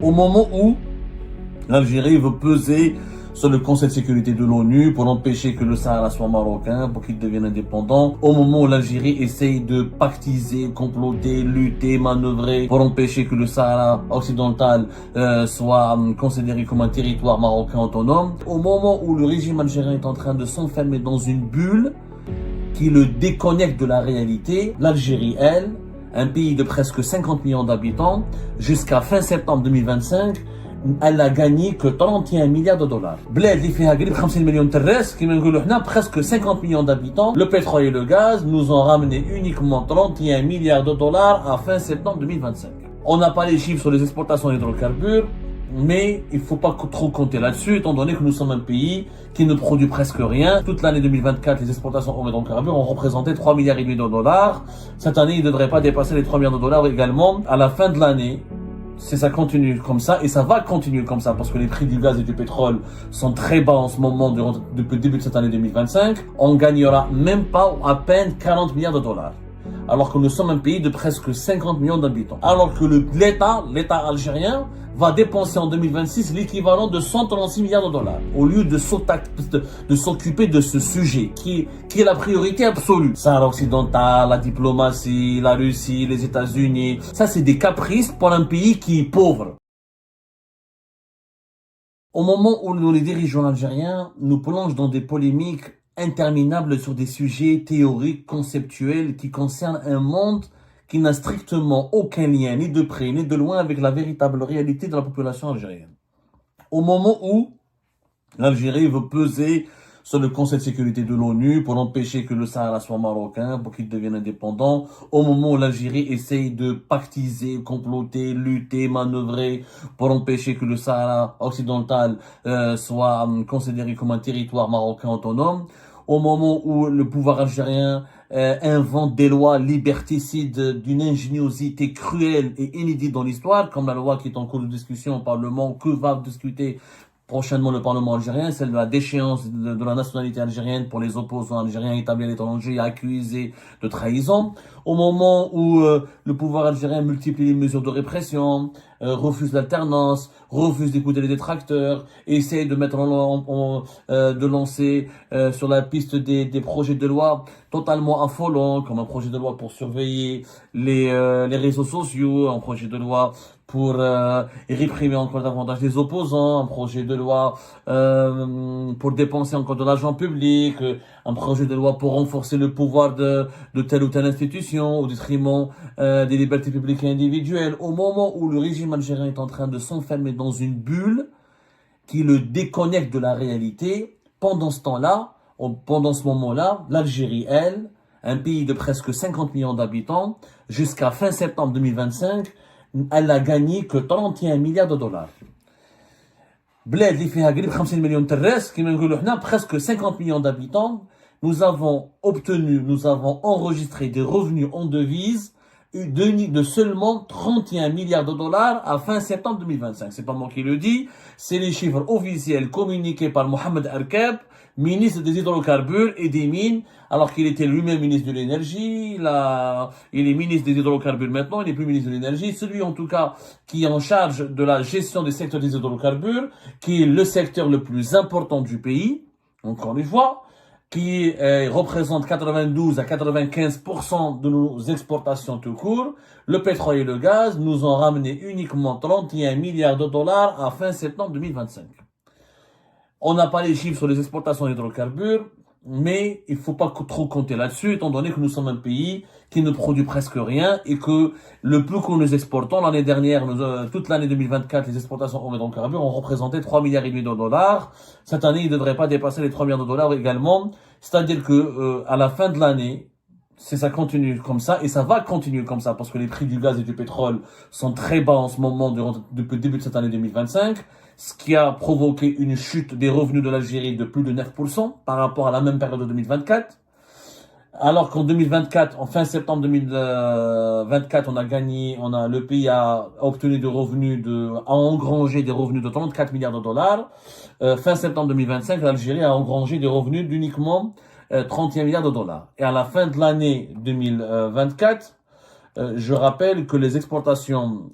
Au moment où l'Algérie veut peser sur le Conseil de sécurité de l'ONU pour empêcher que le Sahara soit marocain, pour qu'il devienne indépendant. Au moment où l'Algérie essaye de pactiser, comploter, lutter, manœuvrer pour empêcher que le Sahara occidental soit considéré comme un territoire marocain autonome. Au moment où le régime algérien est en train de s'enfermer dans une bulle qui le déconnecte de la réalité, l'Algérie, elle, un pays de presque 50 millions d'habitants, jusqu'à fin septembre 2025, elle a gagné que 31 milliards de dollars. Bled اللي فيها قريب 50 مليون تراس كما نقولوا حنا presque 50 millions d'habitants. Le pétrole et le gaz nous ont ramené uniquement 31 milliards de dollars à fin septembre 2025. On n'a pas les chiffres sur les exportations d'hydrocarbures, mais il faut pas trop compter là-dessus, étant donné que nous sommes un pays qui ne produit presque rien. Toute l'année 2024, les exportations d'hydrocarbures ont représenté 3 milliards et demi de dollars. Cette année, ils ne devraient pas dépasser les 3 milliards de dollars également. À la fin de l'année, si ça continue comme ça, et ça va continuer comme ça, parce que les prix du gaz et du pétrole sont très bas en ce moment depuis le début de cette année 2025, on gagnera même pas à peine 40 milliards de dollars. Alors que nous sommes un pays de presque 50 millions d'habitants. Alors que l'État algérien, va dépenser en 2026 l'équivalent de 136 milliards de dollars. Au lieu de s'occuper de ce sujet qui est la priorité absolue. Sahara occidental, la diplomatie, la Russie, les États-Unis. Ça, c'est des caprices pour un pays qui est pauvre. Au moment où les dirigeants algériens nous plongent dans des polémiques interminables sur des sujets théoriques, conceptuels qui concernent un monde qui n'a strictement aucun lien, ni de près, ni de loin, avec la véritable réalité de la population algérienne. Au moment où l'Algérie veut peser sur le Conseil de sécurité de l'ONU pour empêcher que le Sahara soit marocain, pour qu'il devienne indépendant, au moment où l'Algérie essaye de pactiser, comploter, lutter, manœuvrer pour empêcher que le Sahara occidental soit considéré comme un territoire marocain autonome, au moment où le pouvoir algérien invente des lois liberticides d'une ingéniosité cruelle et inédite dans l'histoire, comme la loi qui est en cours de discussion au Parlement, que va discuter prochainement le Parlement algérien, celle de la déchéance de la nationalité algérienne pour les opposants algériens établis à l'étranger et accusés de trahison. Au moment où le pouvoir algérien multiplie les mesures de répression, refuse l'alternance, refuse d'écouter les détracteurs, essaye de mettre de lancer sur la piste des projets de loi totalement affolants, comme un projet de loi pour surveiller les réseaux sociaux, un projet de loi pour réprimer encore davantage les opposants, un projet de loi pour dépenser encore de l'argent public, un projet de loi pour renforcer le pouvoir de telle ou telle institution au détriment des libertés publiques et individuelles. Au moment où le régime algérien est en train de s'enfermer dans une bulle qui le déconnecte de la réalité, pendant ce temps-là, pendant ce moment-là, l'Algérie, elle, un pays de presque 50 millions d'habitants, jusqu'à fin septembre 2025, elle a gagné que 31 milliards de dollars. Bled اللي فيها قريب 50 مليون تراس كما نقولوا حنا presque 50 millions d'habitants, nous avons enregistré des revenus en devises de seulement 31 milliards de dollars à fin septembre 2025. C'est pas moi qui le dis, c'est les chiffres officiels communiqués par Mohamed Arkab, ministre des hydrocarbures et des mines, alors qu'il était lui-même ministre de l'énergie. Il est ministre des hydrocarbures maintenant, il n'est plus ministre de l'énergie. Celui en tout cas qui est en charge de la gestion du secteur des hydrocarbures, qui est le secteur le plus important du pays, encore une fois, qui représente 92 à 95% de nos exportations tout court. Le pétrole et le gaz nous ont ramené uniquement 31 milliards de dollars à fin septembre 2025. On n'a pas les chiffres sur les exportations d'hydrocarbures, mais il faut pas trop compter là-dessus, étant donné que nous sommes un pays qui ne produit presque rien et que le plus que nous exportons, l'année dernière, toute l'année 2024, les exportations d'hydrocarbures ont représenté 3 milliards et demi de dollars. Cette année, ils ne devraient pas dépasser les 3 milliards de dollars également. C'est-à-dire que, à la fin de l'année, si ça continue comme ça, et ça va continuer comme ça, parce que les prix du gaz et du pétrole sont très bas en ce moment depuis le début de cette année 2025, ce qui a provoqué une chute des revenus de l'Algérie de plus de 9% par rapport à la même période de 2024. Alors qu'en 2024, en fin septembre 2024, le pays a obtenu a engrangé des revenus de 34 milliards de dollars. Fin septembre 2025, l'Algérie a engrangé des revenus d'uniquement 31 milliards de dollars. Et à la fin de l'année 2024, je rappelle que les exportations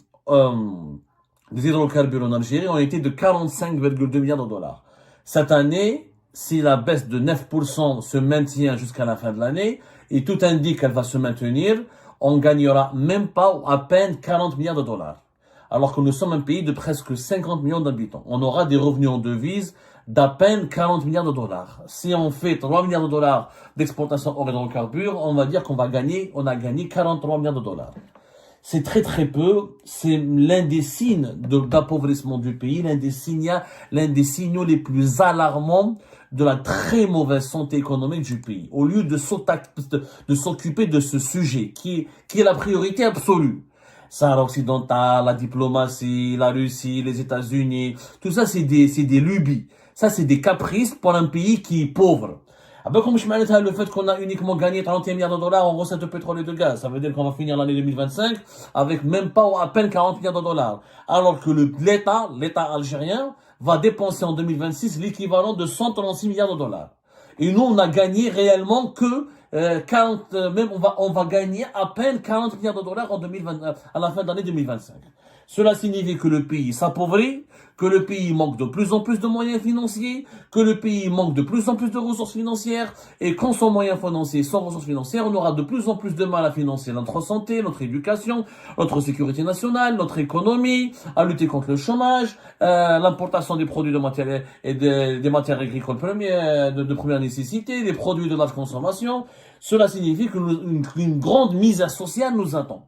des hydrocarbures en Algérie ont été de 45,2 milliards de dollars. Cette année, si la baisse de 9% se maintient jusqu'à la fin de l'année, et tout indique qu'elle va se maintenir, on gagnera même pas ou à peine 40 milliards de dollars. Alors que nous sommes un pays de presque 50 millions d'habitants. On aura des revenus en devises d'à peine 40 milliards de dollars. Si on fait 3 milliards de dollars d'exportation hors hydrocarbures, on va dire on a gagné 43 milliards de dollars. C'est très très peu, c'est l'un des signes d'appauvrissement du pays, l'un des signaux les plus alarmants de la très mauvaise santé économique du pays. Au lieu de s'occuper de ce sujet qui est la priorité absolue. Sahara occidental, la diplomatie, la Russie, les États-Unis, tout ça c'est des lubies. Ça c'est des caprices pour un pays qui est pauvre. Ah ben comme je m'arrête le fait qu'on a uniquement gagné 31 milliards de dollars en recettes de pétrole et de gaz, ça veut dire qu'on va finir l'année 2025 avec même pas ou à peine 40 milliards de dollars. Alors que l'État algérien va dépenser en 2026 l'équivalent de 136 milliards de dollars. Et nous on a gagné réellement que on va gagner à peine 40 milliards de dollars en 2020, à la fin de l'année 2025. Cela signifie que le pays s'appauvrit, que le pays manque de plus en plus de moyens financiers, que le pays manque de plus en plus de ressources financières, et quand sans moyens financiers, sans ressources financières, on aura de plus en plus de mal à financer notre santé, notre éducation, notre sécurité nationale, notre économie, à lutter contre le chômage, l'importation des produits de matières et des matières agricoles premières, de première nécessité, des produits de large consommation. Cela signifie qu'une grande misère sociale nous attend.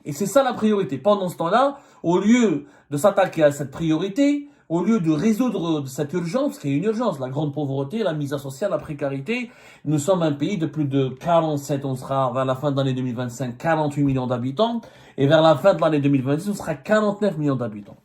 Et c'est ça la priorité. Pendant ce temps-là, au lieu de s'attaquer à cette priorité, au lieu de résoudre cette urgence, qui est une urgence, la grande pauvreté, la misère sociale, la précarité, nous sommes un pays de plus de 47, on sera vers la fin de l'année 2025, 48 millions d'habitants, et vers la fin de l'année 2026, on sera 49 millions d'habitants.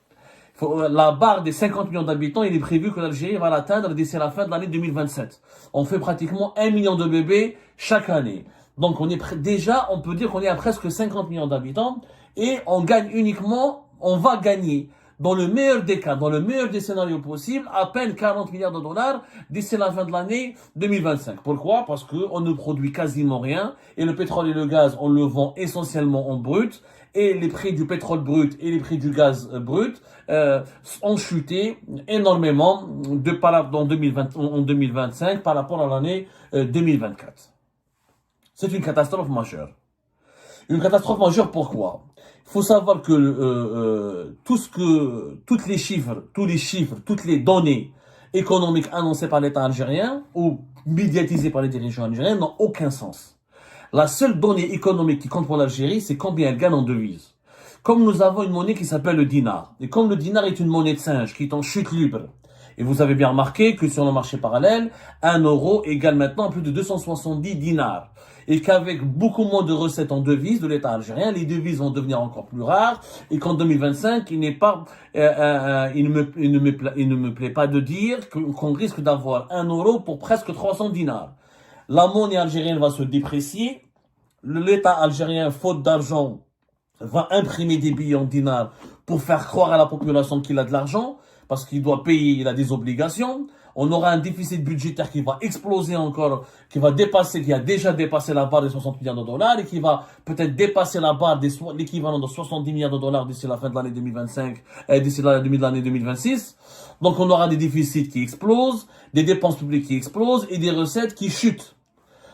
La barre des 50 millions d'habitants, il est prévu que l'Algérie va l'atteindre d'ici la fin de l'année 2027. On fait pratiquement 1 million de bébés chaque année. Donc on peut dire qu'on est à presque 50 millions d'habitants et on va gagner dans le meilleur des cas, dans le meilleur des scénarios possibles, à peine 40 milliards de dollars d'ici la fin de l'année 2025. Pourquoi? Parce qu'on ne produit quasiment rien et le pétrole et le gaz, on le vend essentiellement en brut et les prix du pétrole brut et les prix du gaz brut ont chuté énormément en 2025 par rapport à l'année 2024. C'est une catastrophe majeure. Une catastrophe majeure pourquoi? Il faut savoir que tous les chiffres, toutes les données économiques annoncées par l'État algérien ou médiatisées par les dirigeants algériens n'ont aucun sens. La seule donnée économique qui compte pour l'Algérie, c'est combien elle gagne en devises. Comme nous avons une monnaie qui s'appelle le dinar, et comme le dinar est une monnaie de singe qui est en chute libre, et vous avez bien remarqué que sur le marché parallèle, 1 euro égale maintenant plus de 270 dinars. Et qu'avec beaucoup moins de recettes en devises de l'État algérien, les devises vont devenir encore plus rares. Et qu'en 2025, il ne me plaît pas de dire qu'on risque d'avoir 1 euro pour presque 300 dinars. La monnaie algérienne va se déprécier. L'État algérien, faute d'argent, va imprimer des billets en dinars pour faire croire à la population qu'il a de l'argent, parce qu'il doit payer, il a des obligations. On aura un déficit budgétaire qui va exploser encore, qui a déjà dépassé la barre des 60 milliards de dollars et qui va peut-être dépasser la barre l'équivalent de 70 milliards de dollars d'ici la fin de l'année 2025, d'ici l'année 2026. Donc on aura des déficits qui explosent, des dépenses publiques qui explosent et des recettes qui chutent.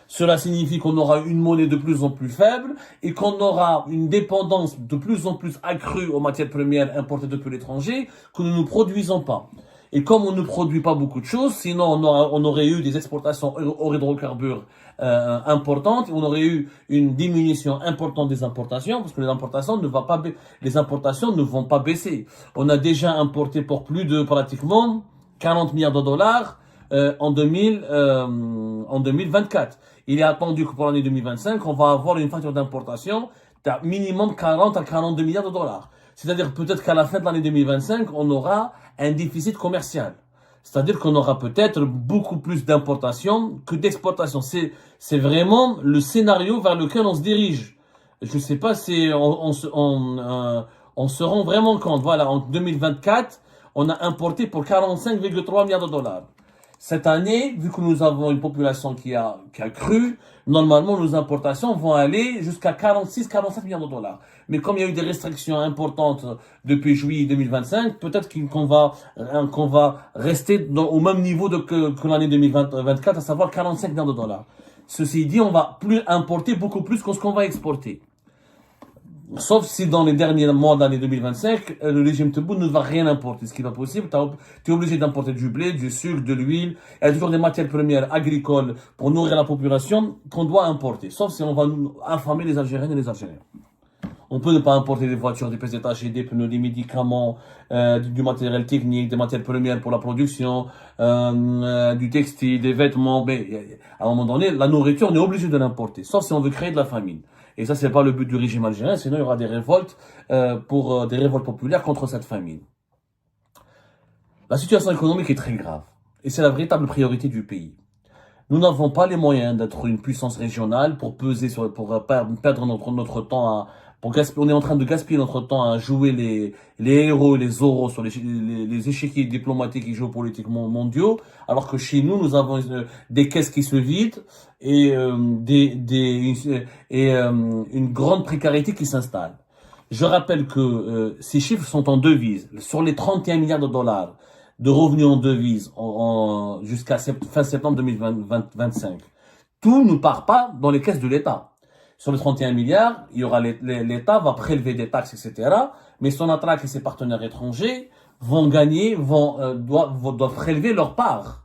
Cela signifie qu'on aura une monnaie de plus en plus faible et qu'on aura une dépendance de plus en plus accrue aux matières premières importées depuis l'étranger que nous ne produisons pas. Et comme on ne produit pas beaucoup de choses, sinon on aurait eu des exportations hors hydrocarbures importantes, on aurait eu une diminution importante des importations, parce que les importations ne vont pas baisser. On a déjà importé pour plus de pratiquement 40 milliards de dollars en 2024. Il est attendu que pour l'année 2025, on va avoir une facture d'importation de minimum 40 à 42 milliards de dollars. C'est-à-dire peut-être qu'à la fin de l'année 2025, on aura un déficit commercial. C'est-à-dire qu'on aura peut-être beaucoup plus d'importations que d'exportations. C'est vraiment le scénario vers lequel on se dirige. Je ne sais pas si on se rend vraiment compte. Voilà, en 2024, on a importé pour 45,3 milliards de dollars. Cette année, vu que nous avons une population qui a cru, normalement, nos importations vont aller jusqu'à 46-47 milliards de dollars. Mais comme il y a eu des restrictions importantes depuis juillet 2025, peut-être qu'on va rester au même niveau que l'année 2024, à savoir 45 milliards de dollars. Ceci dit, on va plus importer beaucoup plus que ce qu'on va exporter. Sauf si dans les derniers mois de l'année 2025, le régime Tebboune ne va rien importer. Ce qui n'est pas possible, tu es obligé d'importer du blé, du sucre, de l'huile. Il y a toujours des matières premières agricoles pour nourrir la population qu'on doit importer. Sauf si on va affamer les Algériennes et les Algériens. On peut ne pas importer des voitures, des pièces détachées, des pneus, des médicaments, du matériel technique, des matières premières pour la production, du textile, des vêtements. Mais à un moment donné, la nourriture, on est obligé de l'importer. Sauf si on veut créer de la famine. Et ça, c'est pas le but du régime algérien, sinon il y aura des révoltes, des révoltes populaires contre cette famine. La situation économique est très grave. Et c'est la véritable priorité du pays. Nous n'avons pas les moyens d'être une puissance régionale pour perdre notre temps on est en train de gaspiller notre temps à jouer les héros et les oraux sur les échiquiers diplomatiques et géopolitiques mondiaux, alors que chez nous, nous avons des caisses qui se vident et une grande précarité qui s'installe. Je rappelle que ces chiffres sont en devises. Sur les 31 milliards de dollars de revenus en devises jusqu'à fin septembre 2025, tout ne part pas dans les caisses de l'État. Sur les 31 milliards, il y aura l'État va prélever des taxes, etc. Mais Sonatrach et ses partenaires étrangers doivent prélever leur part,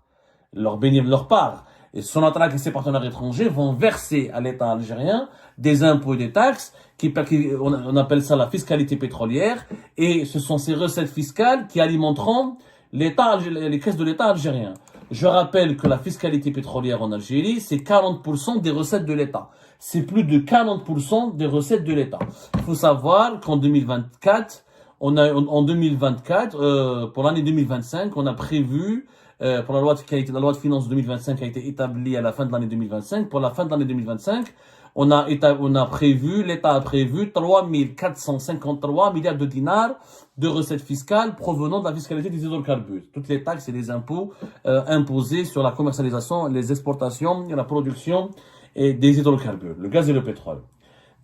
leur part. Et Sonatrach et ses partenaires étrangers vont verser à l'État algérien des impôts et des taxes on appelle ça la fiscalité pétrolière. Et ce sont ces recettes fiscales qui alimenteront les caisses de l'État algérien. Je rappelle que la fiscalité pétrolière en Algérie, c'est 40% des recettes de l'État. C'est plus de 40% des recettes de l'État. Il faut savoir qu'en 2024, pour l'année 2025, on a prévu, pour la loi de finances 2025 a été établie à la fin de l'année 2025. Pour la fin de l'année 2025, l'État a prévu 3 453 milliards de dinars de recettes fiscales provenant de la fiscalité des hydrocarbures. Toutes les taxes et les impôts imposés sur la commercialisation, les exportations et la production des hydrocarbures, le gaz et le pétrole.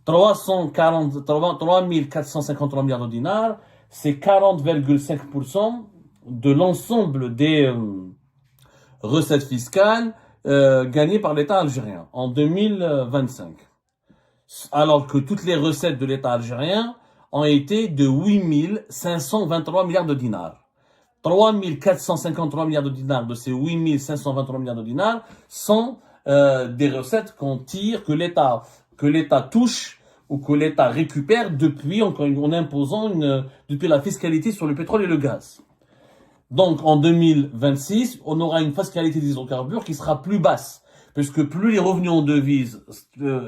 3 453 milliards de dinars, c'est 40,5% de l'ensemble des recettes fiscales gagnées par l'État algérien en 2025. Alors que toutes les recettes de l'État algérien ont été de 8 523 milliards de dinars. 3 453 milliards de dinars de ces 8 523 milliards de dinars sont des recettes qu'on tire, que l'État touche ou que l'État récupère depuis la fiscalité sur le pétrole et le gaz. Donc en 2026, on aura une fiscalité des hydrocarbures qui sera plus basse. Puisque plus les revenus en devises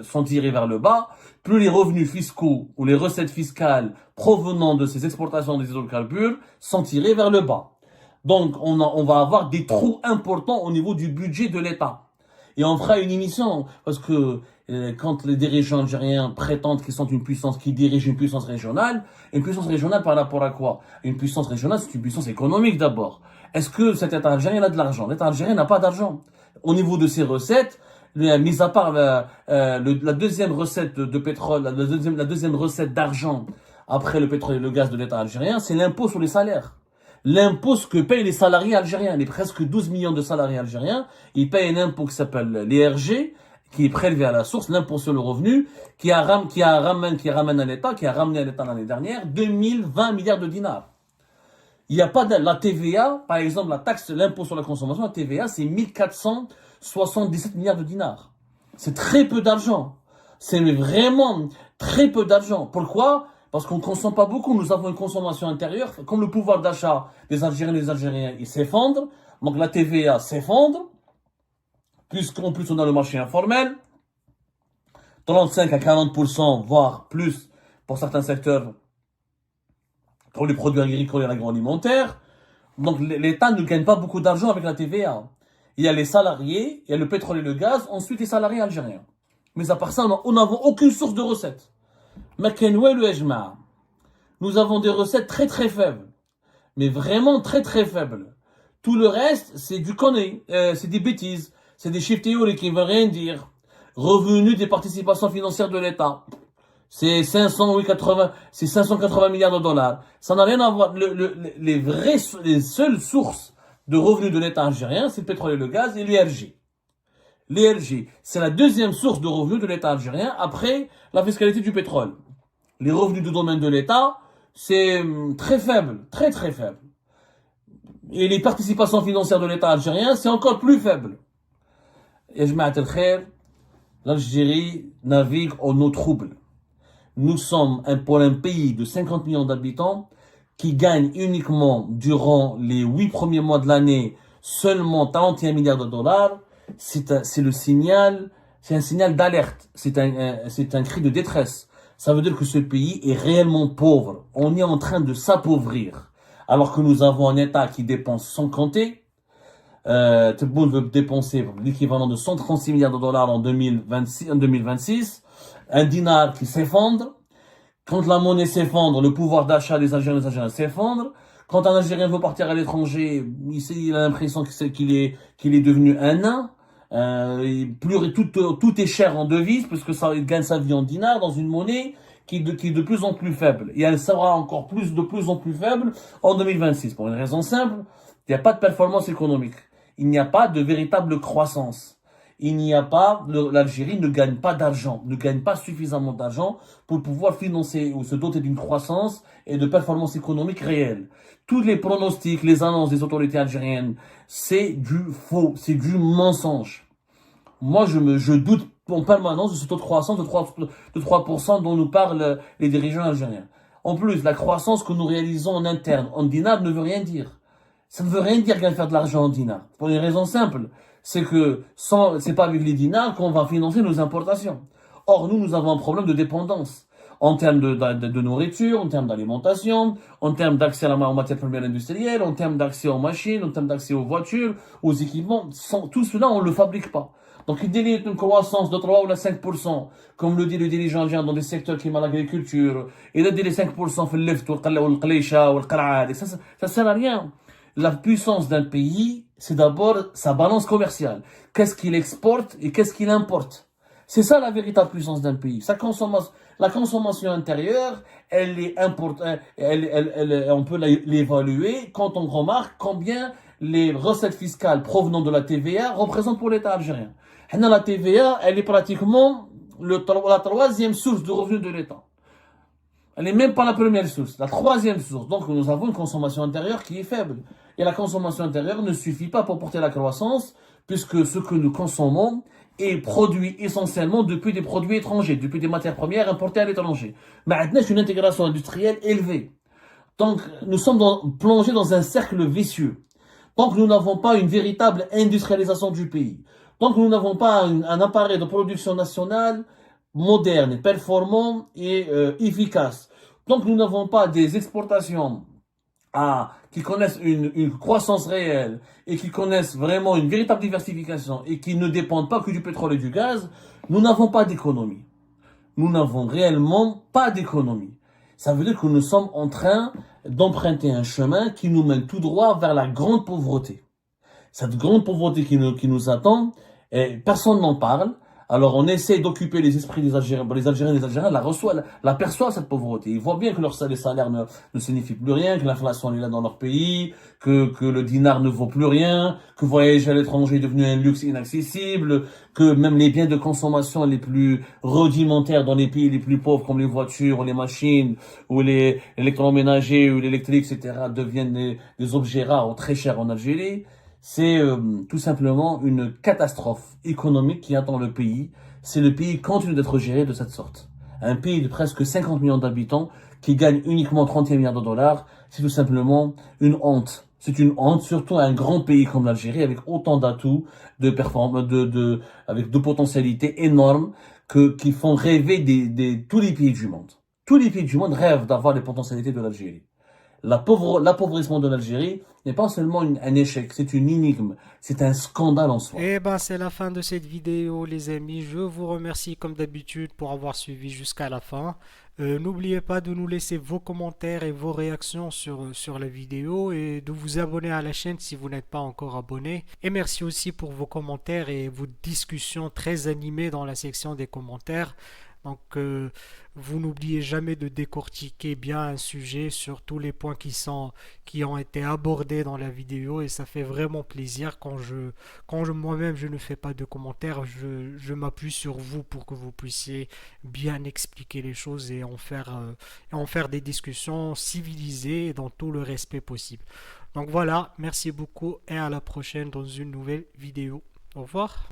sont tirés vers le bas, plus les revenus fiscaux ou les recettes fiscales provenant de ces exportations des hydrocarbures sont tirés vers le bas. Donc on va avoir des trous importants au niveau du budget de l'État. Et on fera une émission, parce que quand les dirigeants algériens prétendent qu'ils sont une puissance, qui dirigent une puissance régionale par rapport à quoi? Une puissance régionale, c'est une puissance économique d'abord. Est-ce que cet État algérien a de l'argent? L'État algérien n'a pas d'argent. Au niveau de ses recettes, mis à part la deuxième recette de pétrole, la deuxième recette d'argent après le pétrole et le gaz de l'État algérien, c'est l'impôt sur les salaires. L'impôt que payent les salariés algériens, les presque 12 millions de salariés algériens, ils payent un impôt qui s'appelle l'ERG, qui est prélevé à la source, l'impôt sur le revenu, qui a ramené à l'État l'année dernière 2020 milliards de dinars. Il n'y a pas la TVA, par exemple, l'impôt sur la consommation, la TVA, c'est 1477 milliards de dinars. C'est très peu d'argent. C'est vraiment très peu d'argent. Pourquoi? Parce qu'on ne consomme pas beaucoup. Nous avons une consommation intérieure. Comme le pouvoir d'achat des Algériens et des Algériens, il s'effondre. Donc la TVA s'effondre. Puisqu'en plus on a le marché informel. 35 à 40%, voire plus pour certains secteurs, pour les produits agricoles et agroalimentaires. Donc l'État ne gagne pas beaucoup d'argent avec la TVA. Il y a les salariés, il y a le pétrole et le gaz, ensuite les salariés algériens. Mais à part ça, nous n'avons aucune source de recettes. Nous avons des recettes très très faibles. Mais vraiment très très faibles. Tout le reste, c'est du connerie, c'est des bêtises, c'est des chiffres théoriques qui ne veulent rien dire. Revenus des participations financières de l'État. C'est 580 milliards de dollars. Ça n'a rien à voir. Les seules sources de revenus de l'État algérien, c'est le pétrole et le gaz et l'ERG. L'ERG, c'est la deuxième source de revenus de l'État algérien après la fiscalité du pétrole. Les revenus du domaine de l'État, c'est très faible, très très faible. Et les participations financières de l'État algérien, c'est encore plus faible. Et je m'attelle khair, l'Algérie navigue en eau trouble. Nous sommes pour un pays de 50 millions d'habitants qui gagne uniquement durant les 8 premiers mois de l'année seulement 41 milliards de dollars. C'est un signal d'alerte. C'est un cri de détresse. Ça veut dire que ce pays est réellement pauvre. On est en train de s'appauvrir. Alors que nous avons un État qui dépense sans compter. Tebboune veut dépenser l'équivalent de 136 milliards de dollars en 2026. Un dinar qui s'effondre. Quand la monnaie s'effondre, le pouvoir d'achat des Algériens s'effondre. Quand un Algérien veut partir à l'étranger, il a l'impression qu'il est devenu un nain. Tout est cher en devises, puisque il gagne sa vie en dinars dans une monnaie qui est de plus en plus faible. Et elle sera encore de plus en plus faible en 2026. Pour une raison simple, il n'y a pas de performance économique. Il n'y a pas de véritable croissance. L'Algérie ne gagne pas d'argent, ne gagne pas suffisamment d'argent pour pouvoir financer ou se doter d'une croissance et de performance économique réelle. Tous les pronostics, les annonces des autorités algériennes, c'est du faux, c'est du mensonge. Moi, je doute en permanence de ce taux de croissance de 3% dont nous parlent les dirigeants algériens. En plus, la croissance que nous réalisons en interne, en dinars, ne veut rien dire. Ça ne veut rien dire qu'elle faire de l'argent en dinars. Pour une raison simple, c'est que c'est pas avec les dinars qu'on va financer nos importations. Or, nous avons un problème de dépendance. En termes de nourriture, en termes d'alimentation, en termes d'accès aux matières premières industrielles, en termes d'accès aux machines, en termes d'accès aux voitures, aux équipements. Tout cela, on ne le fabrique pas. Donc, il délire une croissance de 3 ou 5%, comme le dit le dirigeant algérien dans des secteurs qui sont l'agriculture, et de dire les 5% fait le left, ou le qleisha, ou le qra'ad, ça sert à rien. La puissance d'un pays, c'est d'abord sa balance commerciale. Qu'est-ce qu'il exporte et qu'est-ce qu'il importe? C'est ça la véritable puissance d'un pays. La consommation intérieure, on peut l'évaluer quand on remarque combien les recettes fiscales provenant de la TVA représentent pour l'État algérien. La TVA, elle est pratiquement la troisième source de revenus de l'État. Elle n'est même pas la première source, la troisième source. Donc nous avons une consommation intérieure qui est faible. Et la consommation intérieure ne suffit pas pour porter la croissance, puisque ce que nous consommons est produit essentiellement depuis des produits étrangers, depuis des matières premières importées à l'étranger. Maintenant, c'est une intégration industrielle élevée. Donc nous sommes plongés dans un cercle vicieux. Tant que nous n'avons pas une véritable industrialisation du pays, tant que nous n'avons pas un appareil de production nationale moderne, performant et efficace, tant que nous n'avons pas des exportations qui connaissent une croissance réelle et qui connaissent vraiment une véritable diversification et qui ne dépendent pas que du pétrole et du gaz, nous n'avons pas d'économie. Nous n'avons réellement pas d'économie. Ça veut dire que nous sommes en train d'emprunter un chemin qui nous mène tout droit vers la grande pauvreté. Cette grande pauvreté qui nous attend, personne n'en parle. Alors on essaie d'occuper les esprits des Algériens. Les Algériens la perçoivent cette pauvreté. Ils voient bien que les salaires ne signifient plus rien, que l'inflation est là dans leur pays, que le dinar ne vaut plus rien, que voyager à l'étranger est devenu un luxe inaccessible, que même les biens de consommation les plus rudimentaires dans les pays les plus pauvres, comme les voitures, ou les machines, ou les électroménagers, ou l'électrique, etc., deviennent des objets rares ou très chers en Algérie. C'est tout simplement une catastrophe économique qui attend le pays. C'est le pays continue d'être géré de cette sorte. Un pays de presque 50 millions d'habitants qui gagne uniquement 31 milliards de dollars, c'est tout simplement une honte. C'est une honte, surtout à un grand pays comme l'Algérie, avec autant d'atouts, avec de potentialités énormes, qui font rêver tous les pays du monde. Tous les pays du monde rêvent d'avoir les potentialités de l'Algérie. L'appauvrissement de l'Algérie n'est pas seulement un échec, c'est une énigme, c'est un scandale en soi. Eh ben, c'est la fin de cette vidéo, les amis. Je vous remercie comme d'habitude pour avoir suivi jusqu'à la fin. N'oubliez pas de nous laisser vos commentaires et vos réactions sur la vidéo et de vous abonner à la chaîne si vous n'êtes pas encore abonné. Et merci aussi pour vos commentaires et vos discussions très animées dans la section des commentaires. Donc, vous n'oubliez jamais de décortiquer bien un sujet sur tous les points qui ont été abordés dans la vidéo et ça fait vraiment plaisir quand moi-même je ne fais pas de commentaires, je m'appuie sur vous pour que vous puissiez bien expliquer les choses et en faire des discussions civilisées et dans tout le respect possible. Donc voilà, merci beaucoup et à la prochaine dans une nouvelle vidéo. Au revoir.